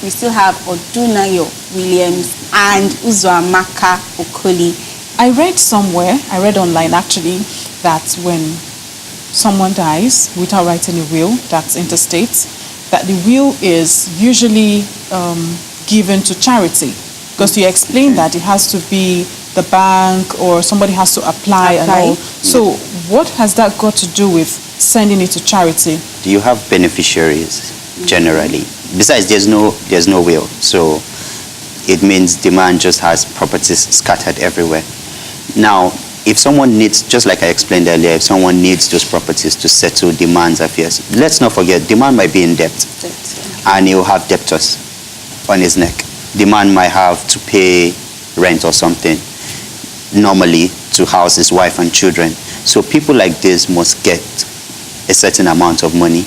we still have Odunayo Williams and Uzoamaka Okoli. I read online actually, that when someone dies without writing a will that's interstate, that the will is usually given to charity. Because you explained that it has to be the bank or somebody has to apply. And all. So what has that got to do with sending it to charity? Do you have beneficiaries generally? Besides, there's no will. So it means the man just has properties scattered everywhere. Now, if someone needs, just like I explained earlier, if someone needs those properties to settle the man's affairs, let's not forget, the man might be in debt and he will have debtors on his neck. The man might have to pay rent or something normally to house his wife and children. So people like this must get a certain amount of money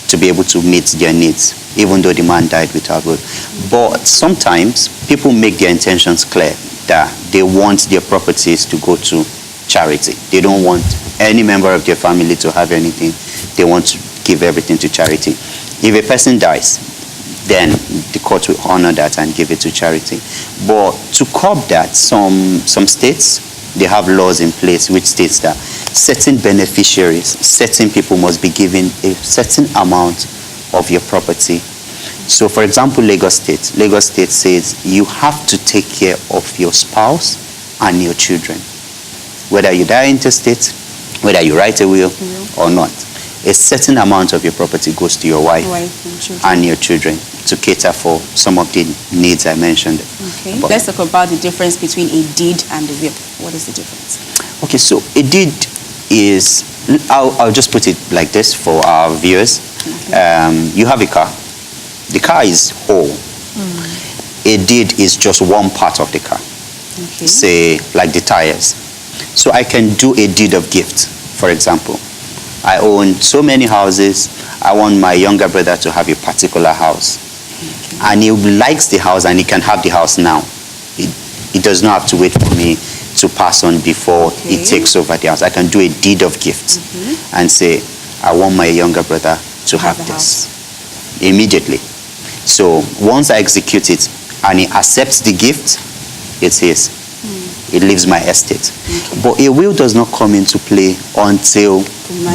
to be able to meet their needs, even though the man died without will. But sometimes people make their intentions clear that they want their properties to go to charity. They don't want any member of their family to have anything. They want to give everything to charity. If a person dies, then the court will honor that and give it to charity. But to curb that, some states, they have laws in place which states that certain beneficiaries, certain people must be given a certain amount of your property. So for example, Lagos State says you have to take care of your spouse and your children. Whether you die interstate, whether you write a will or not, a certain amount of your property goes to your wife and your children to cater for some of the needs I mentioned. Okay, let's talk about the difference between a deed and a will. What is the difference? Okay, so a deed is, I'll just put it like this for our viewers. You have a car. The car is whole. A deed is just one part of the car. Okay. Say, like the tires. So I can do a deed of gift, for example. I own so many houses. I want my younger brother to have a particular house. Okay. And he likes the house and he can have the house now. He does not have to wait for me to pass on before he takes over the house. I can do a deed of gift and say, I want my younger brother to have this immediately. So once I execute it and he accepts the gift, it's his. It leaves my estate. But a will does not come into play until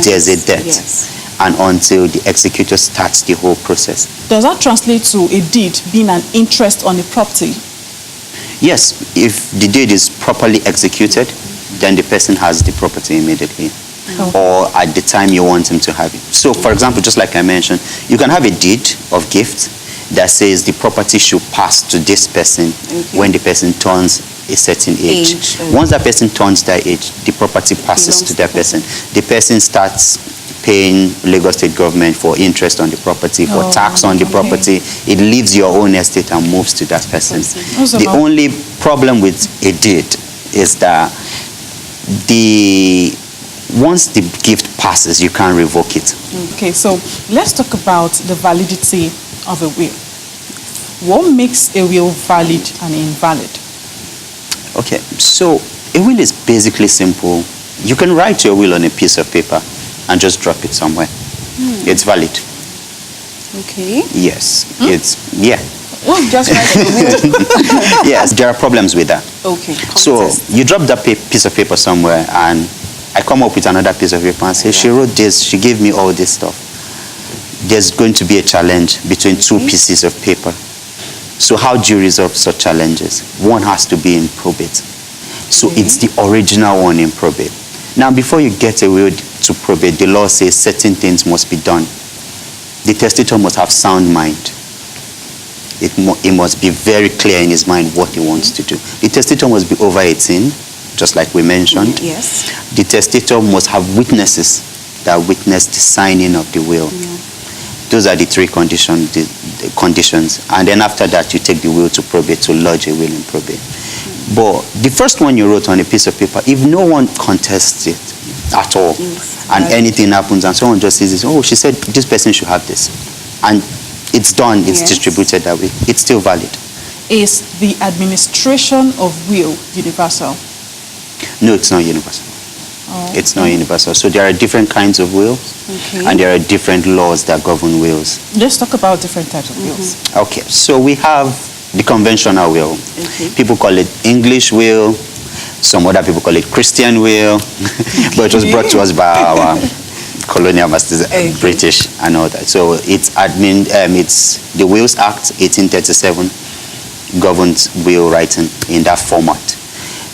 there's a death and until the executor starts the whole process. Does that translate to a deed being an interest on the property? Yes, if the deed is properly executed, then the person has the property immediately. Or at the time you want him to have it. So for example, just like I mentioned, you can have a deed of gift that says the property should pass to this person when the person turns a certain age. Once that person turns that age, the property passes to that person. The person starts paying Lagos State government for interest on the property, for tax on the property. It leaves your own estate and moves to that person. The only problem with a deed is that once the gift passes, you can't revoke it. Okay, so let's talk about the validity of a will. What makes a will valid and invalid? Okay, so a will is basically simple. You can write your will on a piece of paper and just drop it somewhere. It's valid. Okay. Yes, Just write a will. Yes, there are problems with that. Okay. So you drop that piece of paper somewhere and I come up with another piece of paper and say, she wrote this, she gave me all this stuff. There's going to be a challenge between two pieces of paper. So how do you resolve such challenges? One has to be in probate. So it's the original one in probate. Now, before you get a will to probate, the law says certain things must be done. The testator must have sound mind. It must be very clear in his mind what he wants to do. The testator must be over 18, just like we mentioned. Yes. The testator must have witnesses that witness the signing of the will. Those are the three conditions. And then after that, you take the will to probate to lodge a will in probate. But the first one you wrote on a piece of paper, if no one contests it at all, and anything happens, and someone just says this, oh, she said this person should have this, and it's done, it's distributed that way, it's still valid. Is the administration of will universal? No, it's not universal. Oh, It's not universal. So there are different kinds of wills, Okay. and there are different laws that govern wills. Let's talk about different types of wills. Okay, so we have the conventional will. Okay. People call it English will. Some other people call it Christian will. But it was brought to us by our colonial masters, British and all that. So it's the Wills Act 1837 governs will writing in that format.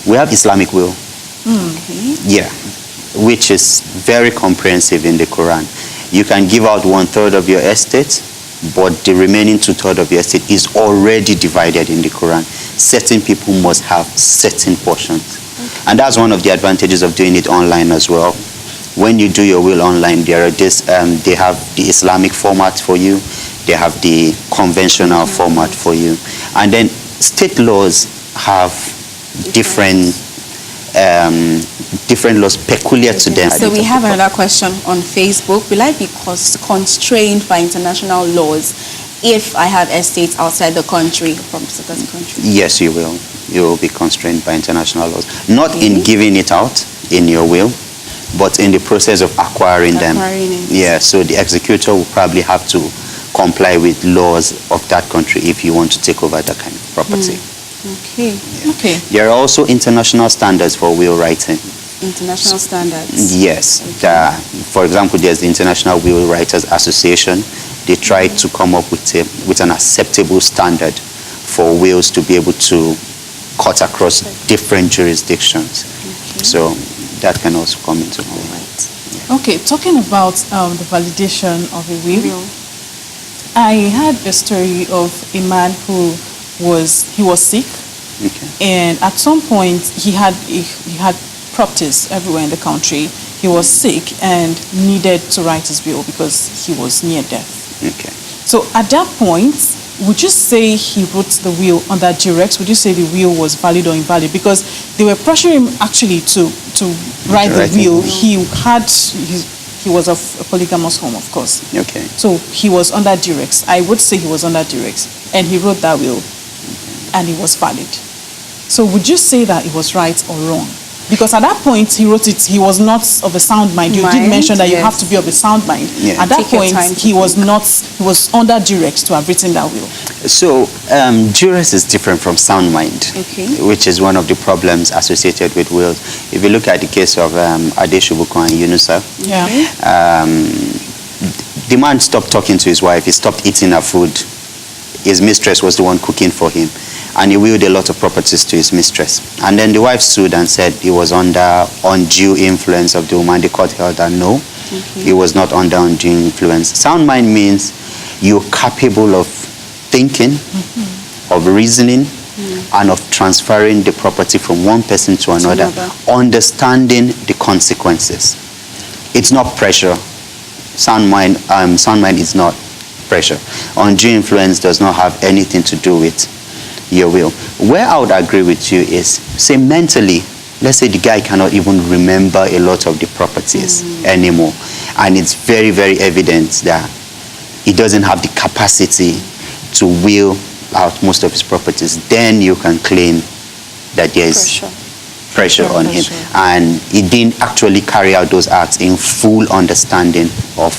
We have Islamic will. Okay. Yeah, which is very comprehensive in the Quran. You can give out 1/3 of your estate, but the remaining 2/3 of your estate is already divided in the Quran. Certain people must have certain portions. And that's one of the advantages of doing it online as well. When you do your will online, they have the Islamic format for you, they have the conventional format for you. And then state laws have different laws peculiar to them. So we have another question on Facebook. Will I be constrained by international laws if I have estates outside the country, from a certain country? Yes, you will. You will be constrained by international laws. Not in giving it out in your will, but in the process of acquiring them. Acquiring it. Yeah, so the executor will probably have to comply with laws of that country if you want to take over that kind of property. Okay. Okay. There are also international standards for will writing. International standards. Yes. For example, there's the International Will Writers Association. They try to come up with an acceptable standard for wills to be able to cut across different jurisdictions. So that can also come into play. Okay, talking about the validation of a will, I had a story of a man who was sick, and at some point he had properties everywhere in the country. He was sick and needed to write his will because he was near death. Okay. So at that point, would you say he wrote the will under duress? Would you say the will was valid or invalid? Because they were pressuring him actually to write the will. He was of a polygamous home, of course. Okay. So he was under duress. I would say he was under duress. And he wrote that will, and it was valid. So would you say that it was right or wrong? Because at that point, he wrote it, he was not of a sound mind. You did mention that you have to be of a sound mind. Yeah. At that point, he was under duress to have written that will. So duress is different from sound mind, which is one of the problems associated with wills. If you look at the case of Adeshubuko and Yunusa, the man stopped talking to his wife, he stopped eating her food. His mistress was the one cooking for him, and he willed a lot of properties to his mistress. And then the wife sued and said he was under undue influence of the woman. The court held that no, he was not under undue influence. Sound mind means you're capable of thinking, of reasoning, and of transferring the property from one person to another, understanding the consequences. It's not pressure. Sound mind is not pressure. Undue influence does not have anything to do with your will. Where I would agree with you is, say mentally, let's say the guy cannot even remember a lot of the properties anymore, and it's very, very evident that he doesn't have the capacity to will out most of his properties. Then you can claim that there's pressure on him, and he didn't actually carry out those acts in full understanding of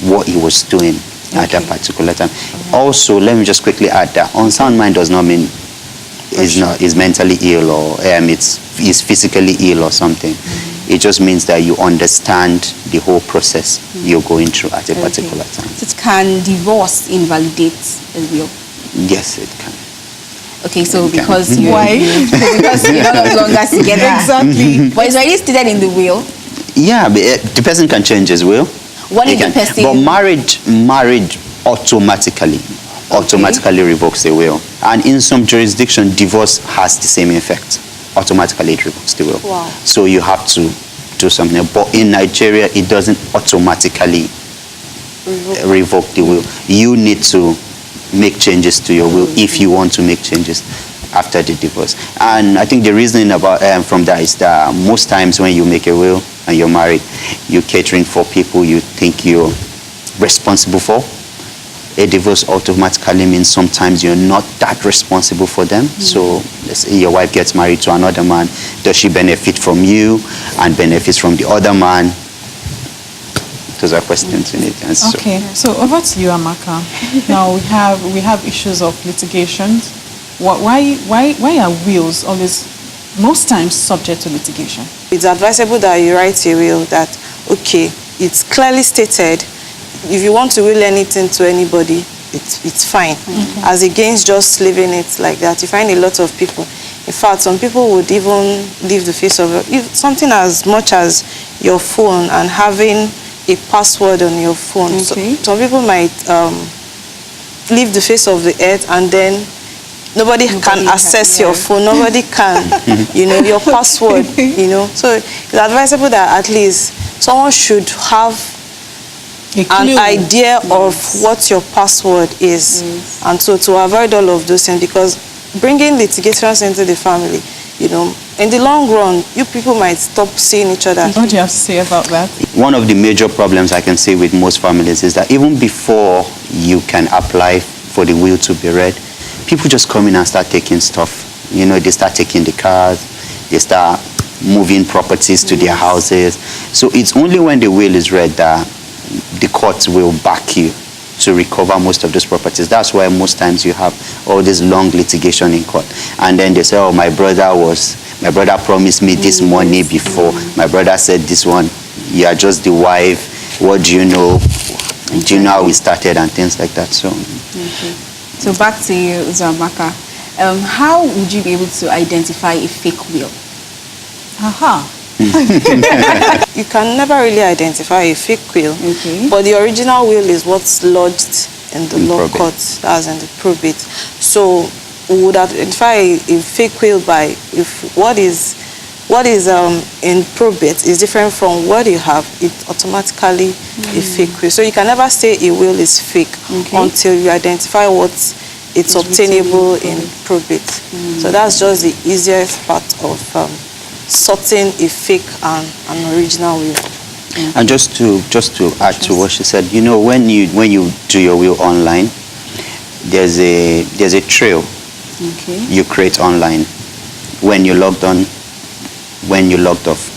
what he was doing at that particular time. Also, let me just quickly add that unsound mind does not mean is mentally ill or is physically ill or something. It just means that you understand the whole process you're going through at a particular time. So it can divorce invalidate a will? Yes, it can. Okay, so because you're no longer together. Exactly. But it's already stated in the will. Yeah, but the person can change his will. What if the person... But marriage automatically revokes a will. And in some jurisdiction, divorce has the same effect. Automatically it revokes the will. Wow. So you have to do something. But in Nigeria, it doesn't automatically revoke the will. You need to make changes to your will if you want to make changes after the divorce. And I think the reasoning from that is that most times when you make a will and you're married, you're catering for people you think you're responsible for. a divorce automatically means sometimes you're not that responsible for them. So let's say your wife gets married to another man. Does she benefit from you and benefits from the other man? Those are questions in it. And so- Okay, so over to you, Amaka. Now we have issues of litigation. Why are wills always most times subject to litigation? It's advisable that you write a will that, okay, it's clearly stated, if you want to will anything to anybody, it's fine. As against just leaving it like that. You find a lot of people. In fact, some people would even leave the face of something as much as your phone and having a password on your phone. So, Okay. some people might leave the face of the earth and then nobody can access your phone. Nobody can, your password, So it's advisable that at least someone should have an idea of what your password is. And so to avoid all of those things, because bringing litigations into the family, in the long run, you people might stop seeing each other. What do you have to say about that? One of the major problems I can see with most families is that even before you can apply for the will to be read, people just come in and start taking stuff. They start taking the cars, they start moving properties to their houses. So it's only when the will is read that the courts will back you to recover most of those properties. That's why most times you have all this long litigation in court. And then they say, oh, my brother promised me this money before. My brother said this one, you are just the wife. What do you know? Do you know how we started and things like that? So back to you, Uzoamaka. How would you be able to identify a fake will? Aha. You can never really identify a fake will, Okay. but the original will is what's lodged in the law probate. court, that's in the probate. So we would identify a fake will by if what is in probate is different from what you have, it's automatically a fake will. So you can never say a will is fake until you identify what it's obtainable in probate. So that's just the easiest part of sorting a fake and an original will. And just to add to what she said, when you do your will online, there's a trail you create online when you logged on, when you logged off,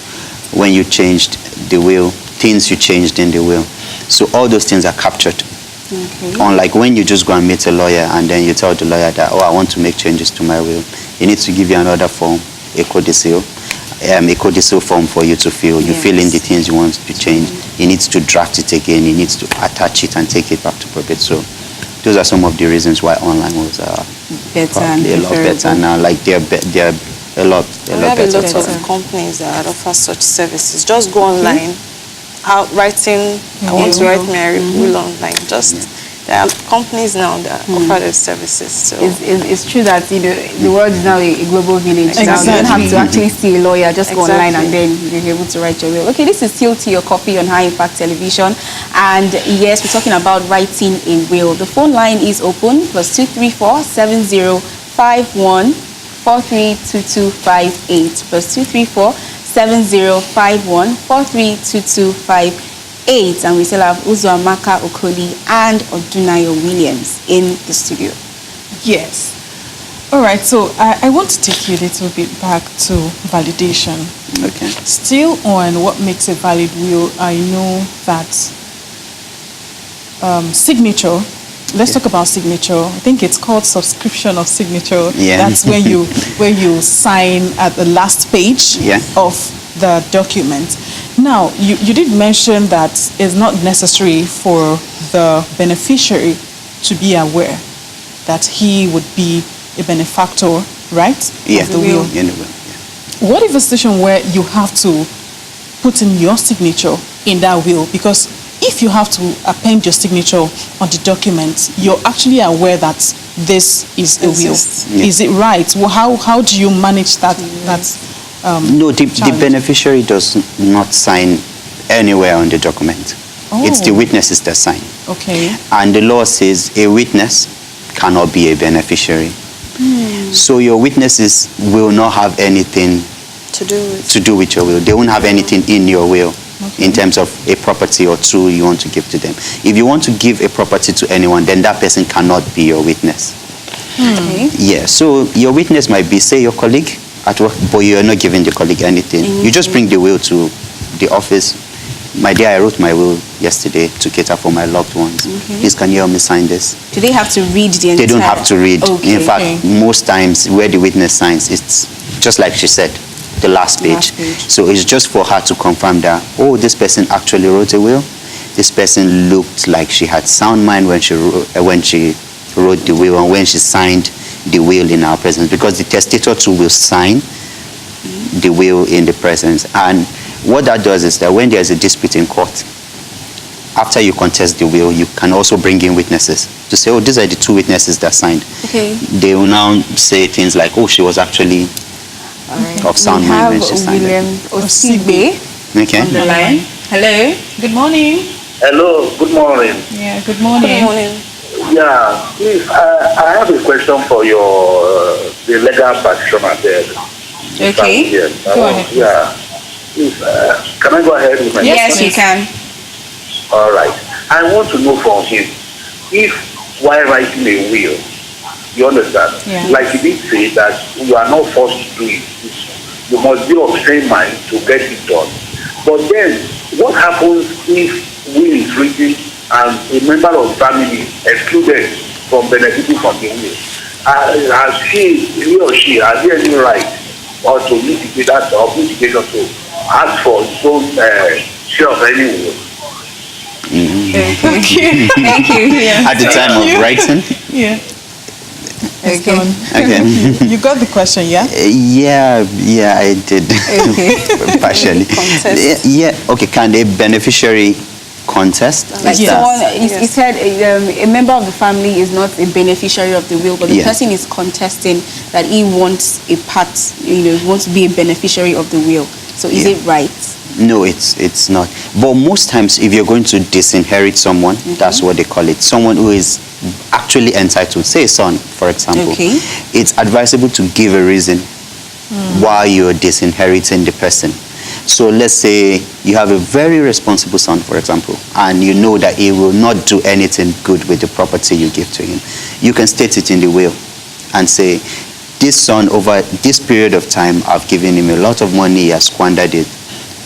when you changed the will, things you changed in the will. So all those things are captured. Unlike when you just go and meet a lawyer and then you tell the lawyer that, oh, I want to make changes to my will. He needs to give you another form, a codicil form for you to fill. You fill in the things you want to change. He needs to draft it again. He needs to attach it and take it back to probate. So those are some of the reasons why online was Better and probably a lot better preferable. now. Like they're a lot We have a better. lot of companies that offer such services. Just go online, writing, I want to write my will online. There are companies now that offer those services. So It's true that the world is now a global village. Now you don't have to actually see a lawyer. Just go online and then you're able to write your will. Okay, this is still Tea or Coffee on High Impact Television, and yes, we're talking about writing a will. The phone line is open +234 7051 432258 +234 7051 432258, and we still have Uzoamaka Okoli and Odunayo Williams in the studio. Yes. All right, so I want to take you a little bit back to validation. Okay. Still on what makes a valid will, I know that signature, let's talk about signature. I think it's called subscription of signature. Yeah. That's when you sign at the last page of the document. Now, you did mention that it's not necessary for the beneficiary to be aware that he would be a benefactor, right? Yeah. Of the will. In the will. What if a situation where you have to put in your signature in that will? Because if you have to append your signature on the document, you're actually aware that this is a will. Yeah. Is it right? Well, how do you manage that? No, the challenge? beneficiary does not sign anywhere on the document. It's the Oh. witnesses that sign. Okay. And the law says a witness cannot be a beneficiary. So your witnesses will not have anything to do with to do with your will. They won't have anything in your will. in terms of a property or two you want to give to them. If you want to give a property to anyone, then that person cannot be your witness. Okay. Yeah, so your witness might be, say, your colleague at work, but you're not giving the colleague anything. You just bring the will to the office. My dear, I wrote my will yesterday to cater for my loved ones. Please, can you help me sign this? Do they have to read the entire? They don't have to read. Okay. In fact, most times where the witness signs, it's just like she said, the last page. Last page. So it's just for her to confirm that, oh, this person actually wrote a will. This person looked like she had sound mind when she wrote the will and when she signed the will in our presence, because the testator too will sign the will in the presence. And what that does is that when there's a dispute in court, after you contest the will, you can also bring in witnesses to say, oh, these are the two witnesses that signed. Okay. They will now say things like, oh, she was actually of sound mind when she signed William it. Osigbe Okay. on the line. Hello. Good morning. Hello, good morning. Yeah, good morning. Good morning. Yeah, please, I have a question for the legal practitioner there. Okay. Yes. Go ahead. Yeah. Please, can I go ahead with my Yes, question? you can. All right. I want to know from him if while writing a will, you understand? Yeah. Like he did say that you are not forced to do it. You must be of same mind to get it done. But then, what happens if will is written and a member of family excluded from benefiting from the will? Has he or she, has he any right or to mitigate that or mitigation to ask for his own share of any will? Okay. Thank you. Yeah. At the time of writing? Yeah. It's Okay. gone. Okay. You got the question, yeah? Yeah, I did. Okay. Partially. Contest. Yeah, okay. Can a beneficiary contest? Like Yes. someone, he Yes. said a member of the family is not a beneficiary of the will, but the Yeah. person is contesting that he wants a part, wants to be a beneficiary of the will. So is Yeah. it right? No, it's not. But most times, if you're going to disinherit someone, that's what they call it. Someone who is actually entitled, say a son, for example. Okay. It's advisable to give a reason why you're disinheriting the person. So let's say you have a very responsible son, for example, and you know that he will not do anything good with the property you give to him. You can state it in the will and say, this son, over this period of time, I've given him a lot of money, he has squandered it.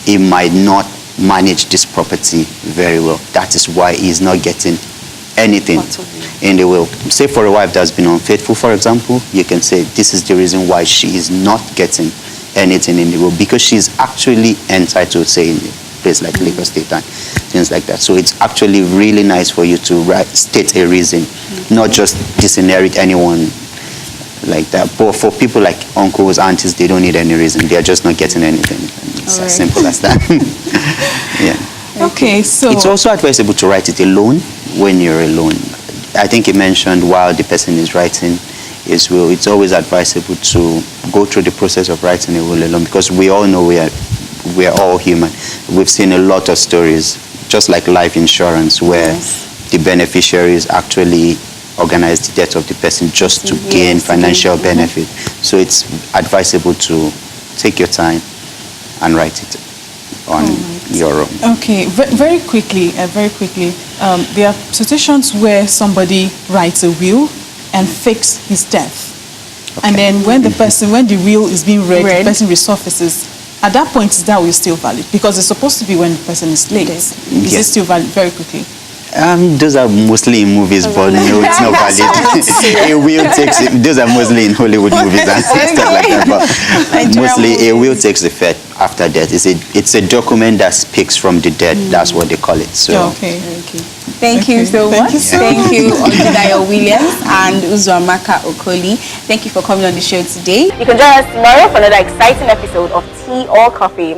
He might not manage this property very well. That is why he's not getting anything in the will. Say for a wife that's been unfaithful, for example, you can say this is the reason why she is not getting anything in the will, because she's actually entitled, say, in a place like Lagos State and things like that. So it's actually really nice for you to state a reason, not just disinherit anyone like that. But for people like uncles, aunties, they don't need any reason. They are just not getting anything. It's All as right. simple as that. Yeah. Okay, so It's also advisable to write it alone when you're alone. I think he mentioned while the person is writing his will, it's always advisable to go through the process of writing a will alone, because we all know we are all human. We've seen a lot of stories, just like life insurance, where the beneficiaries actually organize the death of the person just to gain financial benefit. So it's advisable to take your time and write it on your own. okay, very quickly, there are situations where somebody writes a will and fakes his death. And then when the will is being read, the person resurfaces. At that point, is that will still valid? Because it's supposed to be when the person is late. Is it still valid? Very quickly. Those are mostly in movies, but no, it's not valid. A will takes it. Those are mostly in Hollywood movies and stuff like that. But mostly, a will takes effect after death. It's a document that speaks from the dead. That's what they call it. So Okay. Thank you so Thank much. you so Thank you, Ondidayo Williams and Uzuamaka Okoli. Thank you for coming on the show today. You can join us tomorrow for another exciting episode of Tea or Coffee.